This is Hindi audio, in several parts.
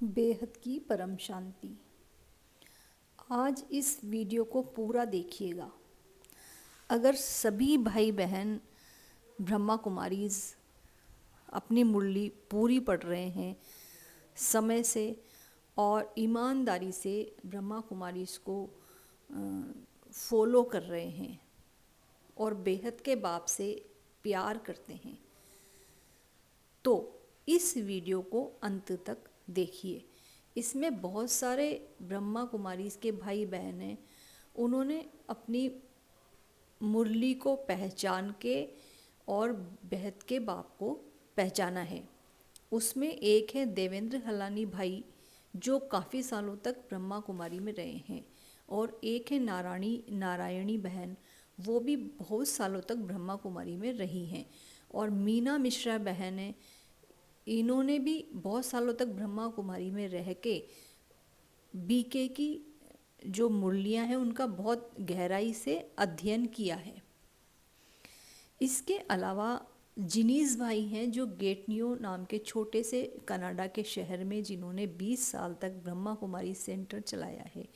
बेहद की परम शांति। आज इस वीडियो को पूरा देखिएगा। अगर सभी भाई बहन ब्रह्मा कुमारीज अपनी मुरली पूरी पढ़ रहे हैं समय से और ईमानदारी से ब्रह्मा कुमारीज को फॉलो कर रहे हैं और बेहद के बाप से प्यार करते हैं, तो इस वीडियो को अंत तक देखिए। इसमें बहुत सारे ब्रह्मा कुमारीज के भाई बहन हैं, उन्होंने अपनी मुरली को पहचान के और बेहद के बाप को पहचाना है। उसमें एक है देवेंद्र हलानी भाई, जो काफ़ी सालों तक ब्रह्मा कुमारी में रहे हैं, और एक है नारायणी बहन, वो भी बहुत सालों तक ब्रह्मा कुमारी में रही हैं। और मीना मिश्रा बहन है, इन्होंने भी बहुत सालों तक ब्रह्मा कुमारी में रह के बीके की जो मुरलियां हैं उनका बहुत गहराई से अध्ययन किया है। इसके अलावा जिनीज भाई हैं, जो गेटनियो नाम के छोटे से कनाडा के शहर में, जिन्होंने 20 साल तक ब्रह्मा कुमारी सेंटर चलाया है।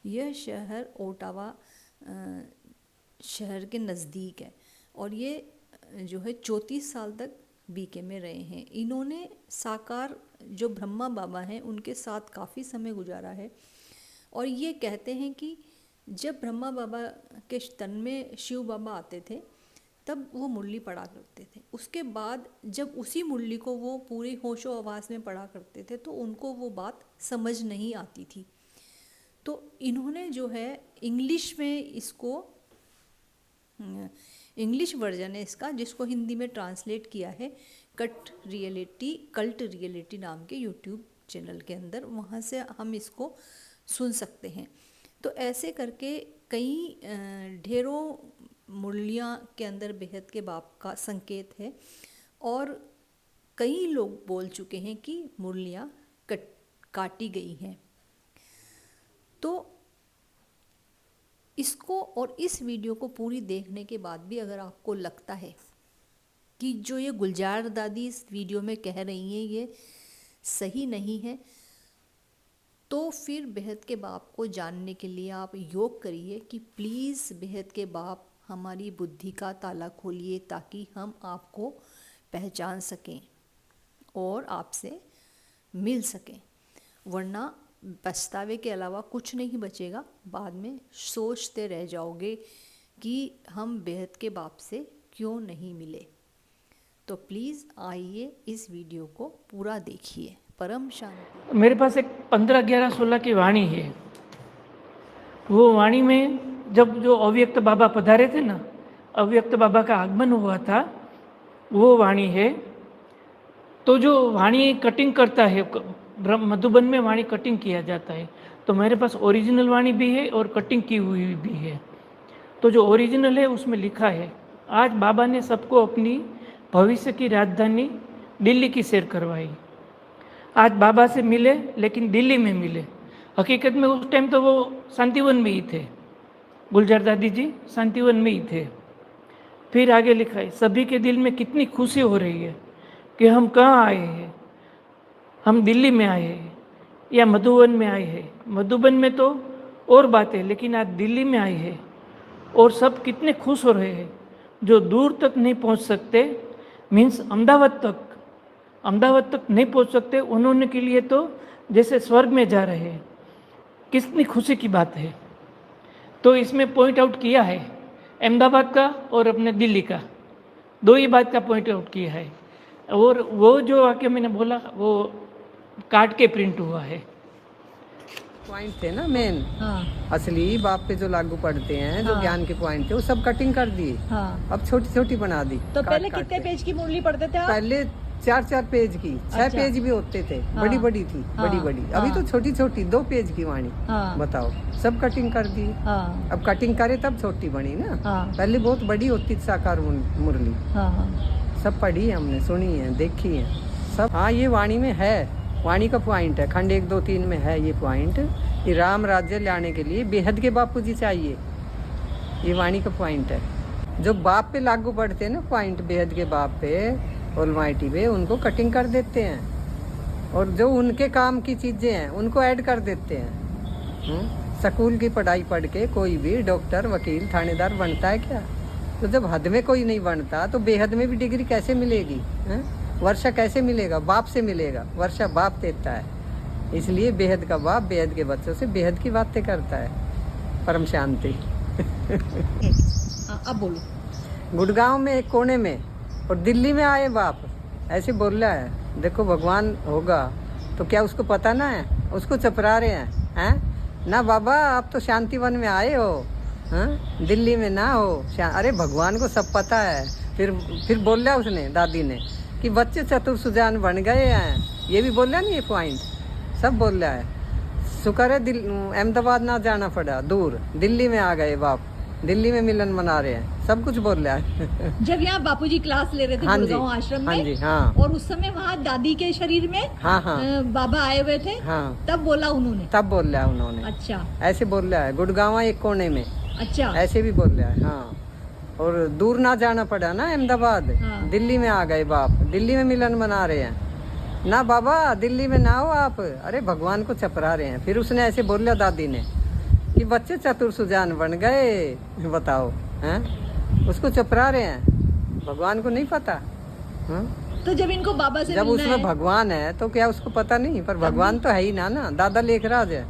यह शहर ओटावा शहर के नज़दीक है और ये जो है 34 साल तक बीके में रहे हैं। इन्होंने साकार जो ब्रह्मा बाबा हैं उनके साथ काफ़ी समय गुजारा है और ये कहते हैं कि जब ब्रह्मा बाबा के तन में शिव बाबा आते थे तब वो मुरली पढ़ा करते थे। उसके बाद जब उसी मुरली को वो पूरी होशो आवाज़ में पढ़ा करते थे तो उनको वो बात समझ नहीं आती थी। तो इन्होंने जो है इंग्लिश में इसको इंग्लिश वर्जन है इसका, जिसको हिंदी में ट्रांसलेट किया है कल्ट रियलिटी नाम के यूट्यूब चैनल के अंदर। वहाँ से हम इसको सुन सकते हैं। तो ऐसे करके कई ढेरों मुरलियाँ के अंदर बेहद के बाप का संकेत है और कई लोग बोल चुके हैं कि मुरलियाँ काटी गई हैं। तो इसको और इस वीडियो को पूरी देखने के बाद भी अगर आपको लगता है कि जो ये गुलजार दादी इस वीडियो में कह रही हैं ये सही नहीं है, तो फिर बेहद के बाप को जानने के लिए आप योग करिए कि प्लीज़ बेहद के बाप हमारी बुद्धि का ताला खोलिए ताकि हम आपको पहचान सकें और आपसे मिल सकें, वरना पछतावे के अलावा कुछ नहीं बचेगा। बाद में सोचते रह जाओगे कि हम बेहद के बाप से क्यों नहीं मिले। तो प्लीज़ आइए इस वीडियो को पूरा देखिए। परम शांति। मेरे पास एक 15, 11, 16 की वाणी है। वो वाणी में जब जो अव्यक्त बाबा पधारे थे ना, अव्यक्त बाबा का आगमन हुआ था, वो वाणी है। तो जो वाणी कटिंग करता है, मधुबन में वाणी कटिंग किया जाता है, तो मेरे पास ओरिजिनल वाणी भी है और कटिंग की हुई भी है। तो जो ओरिजिनल है उसमें लिखा है, आज बाबा ने सबको अपनी भविष्य की राजधानी दिल्ली की सैर करवाई। आज बाबा से मिले लेकिन दिल्ली में मिले। हकीकत में उस टाइम तो वो शांतिवन में ही थे, गुलजार दादी जी शांतिवन में ही थे। फिर आगे लिखा है, सभी के दिल में कितनी खुशी हो रही है कि हम कहाँ आए हैं, हम दिल्ली में आए हैं या मधुबन में आए हैं। मधुबन में तो और बात है, लेकिन आज दिल्ली में आए हैं और सब कितने खुश हो रहे हैं। जो दूर तक नहीं पहुंच सकते, मीन्स अहमदाबाद तक नहीं पहुंच सकते, उन्होंने के लिए तो जैसे स्वर्ग में जा रहे हैं। कितनी खुशी की बात है। तो इसमें पॉइंट आउट किया है अहमदाबाद का और अपने दिल्ली का, दो ही बात का पॉइंट आउट किया है। और वो जो वाक्य मैंने बोला वो काट के प्रिंट हुआ है। पॉइंट थे ना मेन, हाँ। असली बाप पे जो लागू पड़ते हैं, जो हाँ। ज्ञान के पॉइंट थे, वो सब कटिंग कर दी। हाँ। अब छोटी छोटी बना दी। तो पहले कितने पेज की मुरली पढ़ते थे आप? पहले 4-4 पेज की, 6 अच्छा। पेज भी होते थे। हाँ। बड़ी बड़ी थी। हाँ। बड़ी अभी हाँ। तो छोटी छोटी 2 पेज की वाणी। हाँ। बताओ, सब कटिंग कर दी। हाँ। अब कटिंग करे तब छोटी बनी ना। हाँ। पहले बहुत बड़ी होती थी साकार मुरली। हाँ। सब पढ़ी है हमने, सुनी है, देखी है सब। हाँ, ये वाणी में है, वाणी का पॉइंट है, खंड 1, 2, 3 में है ये पॉइंट कि राम राज्य लाने के लिए बेहद के बापू जी चाहिए। ये वाणी का पॉइंट है। जो बाप पे लागू पड़ते हैं ना पॉइंट, बेहद के बाप पे, ऑलमाइटी पे, उनको कटिंग कर देते हैं। और जो उनके काम की चीज़ें हैं उनको ऐड कर देते हैं। स्कूल की पढ़ाई पढ़ के कोई भी डॉक्टर, वकील, थानेदार बनता है क्या? तो जब हद में कोई नहीं बनता तो बेहद में भी डिग्री कैसे मिलेगी? वर्षा कैसे मिलेगा? बाप से मिलेगा। वर्षा बाप देता है, इसलिए बेहद का बाप बेहद के बच्चों से बेहद की बातें करता है। परम शांति। अब बोलो। गुड़गांव में एक कोने में और दिल्ली में आए बाप, ऐसे बोल रहा है। देखो भगवान होगा तो क्या उसको पता ना है? उसको चपरा रहे हैं ना बाबा, आप तो शांतिवन में आए हो, दिल्ली में ना हो। अरे भगवान को सब पता है। फिर बोल रहा उसने, दादी ने, कि बच्चे चतुर सुजान बन गए हैं। ये भी बोल रहा नहीं, ये पॉइंट सब बोल रहा है। शुक्र है अहमदाबाद ना जाना पड़ा, दूर दिल्ली में आ गए बाप। दिल्ली में मिलन मना रहे हैं, सब कुछ बोल रहा है। जब यहाँ बापूजी क्लास ले रहे थे गुड़गांव आश्रम में, हाँ जी, हाँ। और उस समय वहाँ दादी के शरीर में बाबा आए हुए थे, तब बोला उन्होंने, तब बोल रहा है उन्होंने। अच्छा, ऐसे बोल रहा है। गुड़गांव एक कोने में, अच्छा, ऐसे भी बोल रहा है। हाँ, और दूर ना जाना पड़ा ना अहमदाबाद, दिल्ली में आ गए बाप। दिल्ली में मिलन मना रहे हैं ना बाबा, दिल्ली में ना हो आप। अरे भगवान को चपरा रहे हैं। फिर उसने ऐसे बोल लिया दादी ने कि बच्चे चतुर सुजान बन गए। बताओ, हैं? उसको चपरा रहे हैं, भगवान को नहीं पता। तो जब इनको बाबा से जब उसमें भगवान है तो क्या उसको पता नहीं? पर भगवान तो है ही ना। दादा लेखराज है,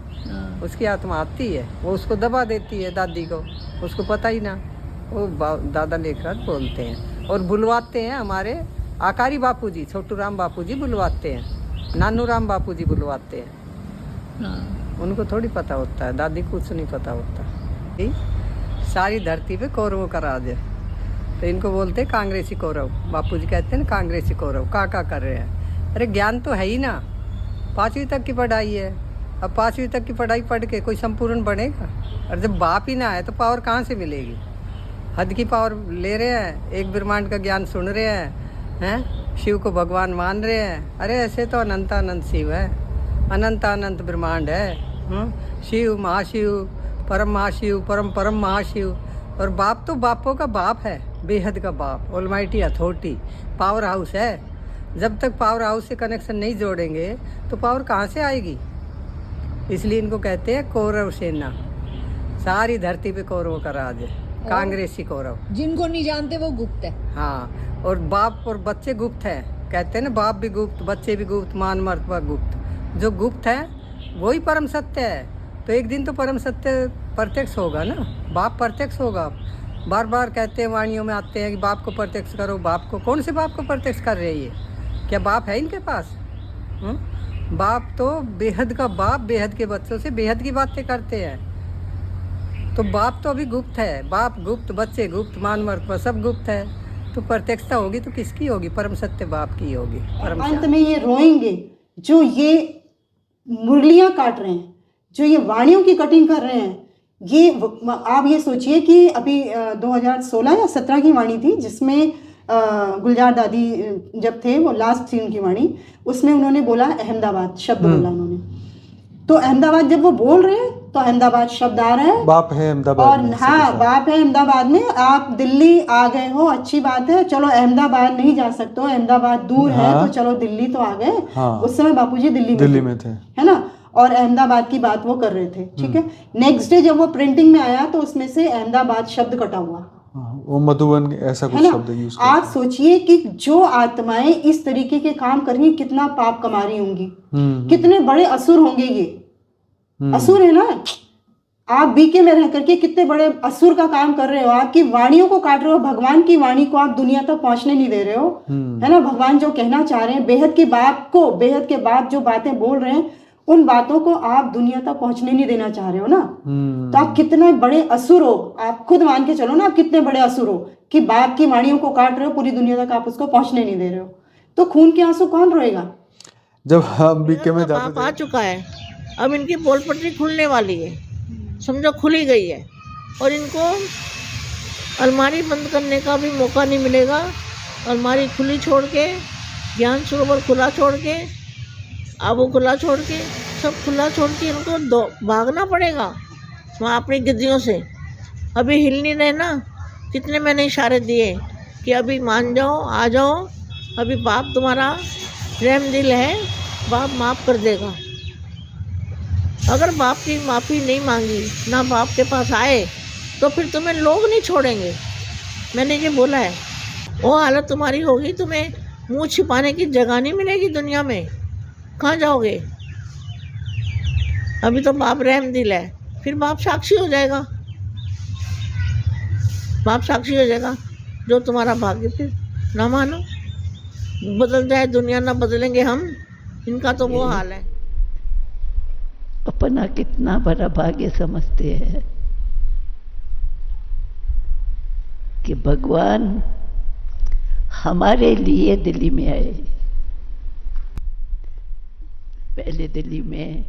उसकी आत्मा आती है, वो उसको दबा देती है दादी को, उसको पता ही ना। वो दादा लेखराज बोलते हैं और बुलवाते हैं। हमारे आकारी बापूजी, छोटू राम बापूजी बुलवाते हैं, नानू राम बापूजी बुलवाते हैं। उनको थोड़ी पता होता है, दादी को कुछ नहीं पता होता। सारी धरती पे कौरवों का राज है, तो इनको बोलते हैं कांग्रेसी कौरव। बापूजी कहते हैं कांग्रेसी कौरव। का कर रहे हैं? अरे ज्ञान तो है ही ना, 5वीं तक की पढ़ाई है। अब 5वीं तक की पढ़ाई पढ़ के कोई संपूर्ण बनेगा? और जब बाप ही ना है तो पावर कहाँ से मिलेगी? हद की पावर ले रहे हैं, एक ब्रह्मांड का ज्ञान सुन रहे हैं, शिव को भगवान मान रहे हैं। अरे ऐसे तो अनंत अनंत शिव है, अनंत अनंत ब्रह्मांड है। शिव, महाशिव, परम महाशिव, परम परम महाशिव। और बाप तो बापों का बाप है, बेहद का बाप, ऑलमाइटी अथॉरिटी, पावर हाउस है। जब तक पावर हाउस से कनेक्शन नहीं जोड़ेंगे तो पावर कहाँ से आएगी? इसलिए इनको कहते हैं कौरव सेना। सारी धरती पे कौरवों का राज है, कांग्रेसी कौरव। जिनको नहीं जानते वो गुप्त है। हाँ, और बाप और बच्चे गुप्त हैं। कहते हैं ना, बाप भी गुप्त, बच्चे भी गुप्त, मान मर्तबा गुप्त। जो गुप्त है वही परम सत्य है। तो एक दिन तो परम सत्य प्रत्यक्ष होगा ना, बाप प्रत्यक्ष होगा। बार बार कहते हैं, वाणियों में आते हैं कि बाप को प्रत्यक्ष करो, बाप को। कौन से बाप को प्रत्यक्ष कर रहे हैं ये? क्या बाप है इनके पास? बाप तो बेहद का बाप बेहद के बच्चों से बेहद की बातें करते हैं। तो बाप तो अभी गुप्त है, बाप गुप्त, बच्चे गुप्त, मान मर्तबा सब गुप्त है। तो प्रत्यक्षता होगी तो किसकी होगी? परम सत्य बाप की होगी। अंत में ये रोएंगे जो ये मुरलियां काट रहे हैं, जो ये वाणियों की कटिंग कर रहे हैं। ये आप ये सोचिए कि अभी 2016 या 17 की वाणी थी, जिसमें गुलजार दादी जब थे, वो लास्ट थी उनकी वाणी, उसमें उन्होंने बोला अहमदाबाद शब्द बोला उन्होंने। तो अहमदाबाद जब वो बोल रहे हैं तो अहमदाबाद शब्द आ रहा है, बाप है अहमदाबाद और में, हाँ बाप है अहमदाबाद में। आप दिल्ली आ गए हो, अच्छी बात है, चलो अहमदाबाद नहीं जा सकते हो, अहमदाबाद दूर है, तो चलो दिल्ली तो आ गए। उस समय बापूजी दिल्ली में थे, है ना, और अहमदाबाद की बात वो कर रहे थे, ठीक है। नेक्स्ट डे जब वो प्रिंटिंग में आया तो उसमें से अहमदाबाद शब्द कटा हुआ, वो मधुबन ऐसा कुछ शब्द यूज करते हैं। आप सोचिए कि जो आत्माएं इस तरीके के काम कर रही, कितना पाप कमा रही होंगी, कितने बड़े असुर होंगे ये। असुर है ना, आप बीके में रह करके कितने बड़े असुर का काम कर रहे हो। आपकी वाणियों को काट रहे हो, भगवान की वाणी को आप दुनिया तक पहुंचने नहीं दे रहे हो, है ना। भगवान जो कहना चाह रहे हैं, बेहद के बाप को, बेहद के बाप जो बातें बोल रहे हैं, उन बातों को आप दुनिया तक पहुंचने नहीं देना चाह रहे हो ना। तो आप कितने बड़े असुर हो, आप खुद मान के चलो ना, आप कितने बड़े असुर हो कि बाप की वाणियों को काट रहे हो, पूरी दुनिया तक आप उसको पहुंचने नहीं दे रहे हो। तो खून के आंसू कौन रोएगा? जब हम बीके में जाते थे, आ चुका है, अब इनकी पोल पटरी खुलने वाली है, समझो खुली गई है, और इनको अलमारी बंद करने का भी मौका नहीं मिलेगा। अलमारी खुली छोड़ के, ज्ञान सरोवर खुला छोड़ के, आबू खुला छोड़ के, सब खुला छोड़ के इनको भागना पड़ेगा वहाँ अपनी गिद्दियों से। अभी हिल नहीं रहे ना, कितने मैंने इशारे दिए कि अभी मान जाओ, आ जाओ, अभी बाप तुम्हारा रहम दिल है, बाप माफ़ कर देगा। अगर बाप की माफ़ी नहीं मांगी, ना बाप के पास आए, तो फिर तुम्हें लोग नहीं छोड़ेंगे। मैंने ये बोला है। वो हालत तुम्हारी होगी, तुम्हें मुंह छिपाने की जगह नहीं मिलेगी दुनिया में। कहाँ जाओगे? अभी तो बाप रहमदिल है, फिर बाप साक्षी हो जाएगा। बाप साक्षी हो जाएगा। जो तुम्हारा भाग्य, फिर ना मानो, बदल जाए दुनिया, ना बदलेंगे हम। इनका तो वो हाल है। अपना कितना बड़ा भाग्य समझते हैं कि भगवान हमारे लिए दिल्ली में आए। पहले दिल्ली में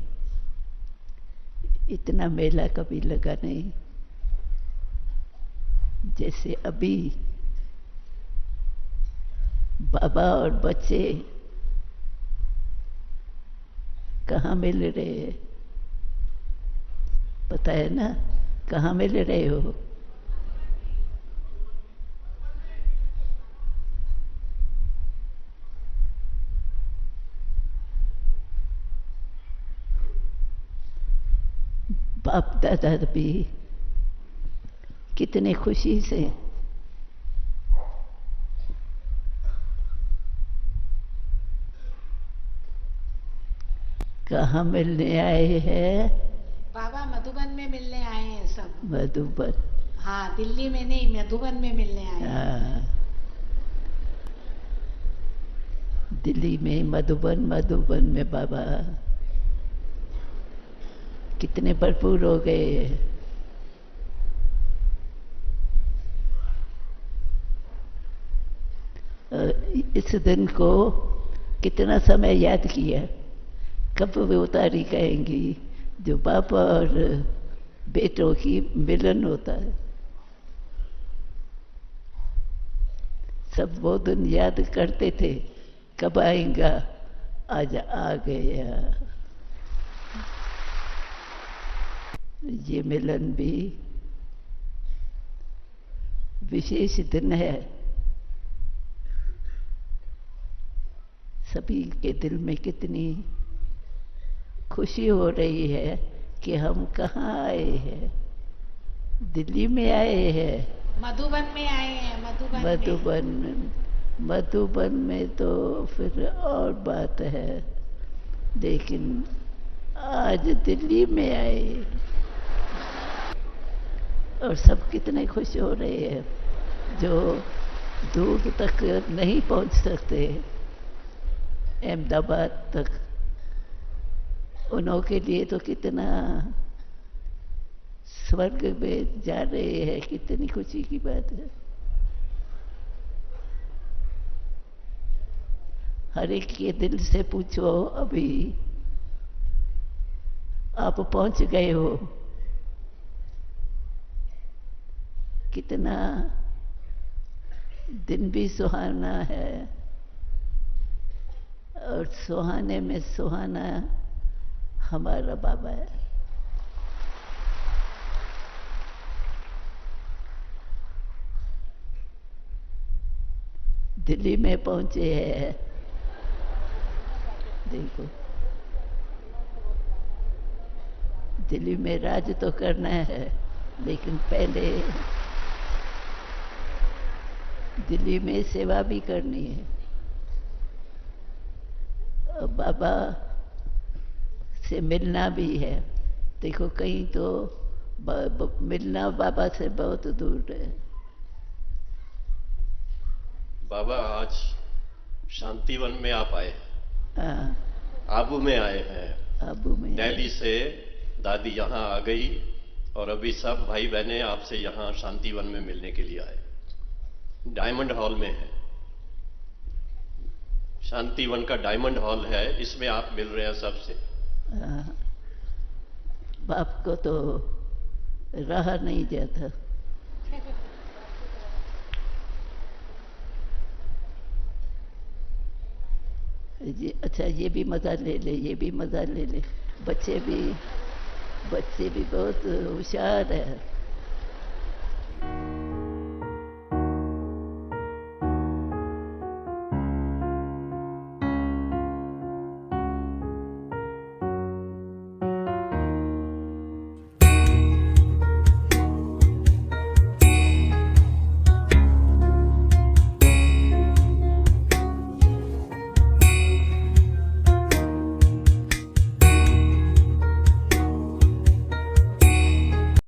इतना मेला कभी लगा नहीं जैसे अभी। बाबा और बच्चे कहाँ मिल रहे हैं, पता है ना? कहाँ मिल रहे हो? बाप दादा भी कितने खुशी से कहाँ मिलने आए हैं? बाबा मधुबन में मिलने आए हैं सब। मधुबन? हाँ, दिल्ली में नहीं, मधुबन में मिलने आए हैं। हाँ, दिल्ली में मधुबन, मधुबन में बाबा कितने भरपूर हो गए। इस दिन को कितना समय याद किया। कब वो तारीख कहेंगी जो बाप और बेटों की मिलन होता है। सब वो दिन याद करते थे, कब आएगा। आज आ गया। ये मिलन भी विशेष दिन है। सभी के दिल में कितनी खुशी हो रही है कि हम कहाँ आए हैं। दिल्ली में आए हैं, मधुबन में आए हैं। मधुबन में तो फिर और बात है, लेकिन आज दिल्ली में आए और सब कितने खुश हो रहे हैं जो दूर तक नहीं पहुंच सकते, अहमदाबाद तक। उन्हों के लिए तो कितना स्वर्ग में जा रहे हैं, कितनी खुशी की बात है। हर एक के दिल से पूछो, अभी आप पहुंच गए हो, कितना दिन भी सुहाना है और सुहाने में सुहाना हमारा बाबा है। दिल्ली में पहुंचे हैं, देखो दिल्ली में राज तो करना है, लेकिन पहले दिल्ली में सेवा भी करनी है। और बाबा से मिलना भी है। देखो कहीं तो मिलना बाबा से बहुत दूर है। बाबा आज शांतिवन में आप आए। हाँ, आबू में आए हैं। आबू में दिल्ली से दादी यहाँ आ गई और अभी सब भाई बहनें आपसे यहाँ शांतिवन में मिलने के लिए आए। डायमंड हॉल में है, शांतिवन का डायमंड हॉल है, इसमें आप मिल रहे हैं सबसे। बाप को तो रहा नहीं जाता। अच्छा ये भी मजा ले ले, ये भी मजा ले ले। बच्चे भी बहुत होशियार है।